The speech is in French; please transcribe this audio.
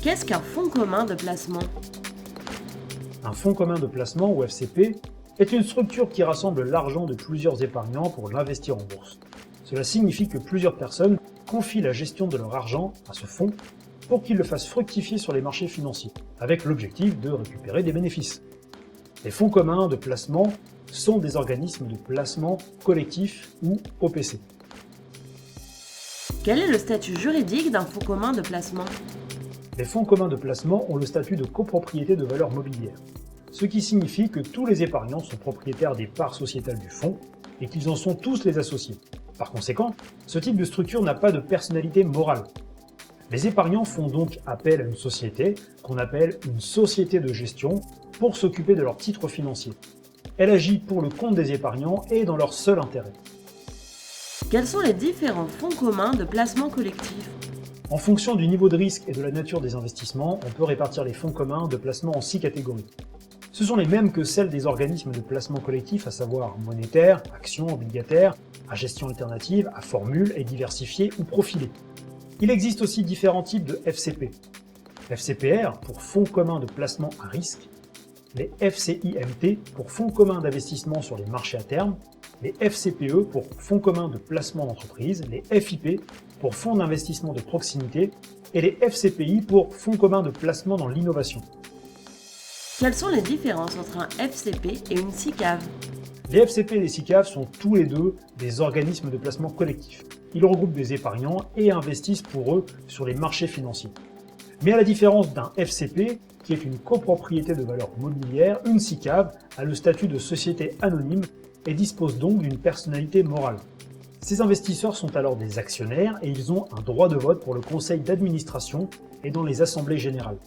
Qu'est-ce qu'un fonds commun de placement? Un fonds commun de placement, ou FCP, est une structure qui rassemble l'argent de plusieurs épargnants pour l'investir en bourse. Cela signifie que plusieurs personnes confient la gestion de leur argent à ce fonds pour qu'il le fasse fructifier sur les marchés financiers, avec l'objectif de récupérer des bénéfices. Les fonds communs de placement sont des organismes de placement collectif ou OPC. Quel est le statut juridique d'un fonds commun de placement? Les fonds communs de placement ont le statut de copropriété de valeurs mobilières, ce qui signifie que tous les épargnants sont propriétaires des parts sociétales du fonds et qu'ils en sont tous les associés. Par conséquent, ce type de structure n'a pas de personnalité morale. Les épargnants font donc appel à une société, qu'on appelle une société de gestion, pour s'occuper de leurs titres financiers. Elle agit pour le compte des épargnants et dans leur seul intérêt. Quels sont les différents fonds communs de placement collectif? En fonction du niveau de risque et de la nature des investissements, on peut répartir les fonds communs de placement en 6 catégories. Ce sont les mêmes que celles des organismes de placement collectif, à savoir monétaires, actions, obligataires, à gestion alternative, à formule et diversifiée ou profilée. Il existe aussi différents types de FCP. FCPR pour fonds communs de placement à risque, les FCIMT pour fonds communs d'investissement sur les marchés à terme, les FCPE pour fonds communs de placement d'entreprise, les FIP pour fonds d'investissement de proximité et les FCPI pour fonds communs de placement dans l'innovation. Quelles sont les différences entre un FCP et une SICAV? Les FCP et les SICAV sont tous les deux des organismes de placement collectif. Ils regroupent des épargnants et investissent pour eux sur les marchés financiers. Mais à la différence d'un FCP, qui est une copropriété de valeurs mobilières, une SICAV a le statut de société anonyme et dispose donc d'une personnalité morale. Ces investisseurs sont alors des actionnaires et ils ont un droit de vote pour le conseil d'administration et dans les assemblées générales.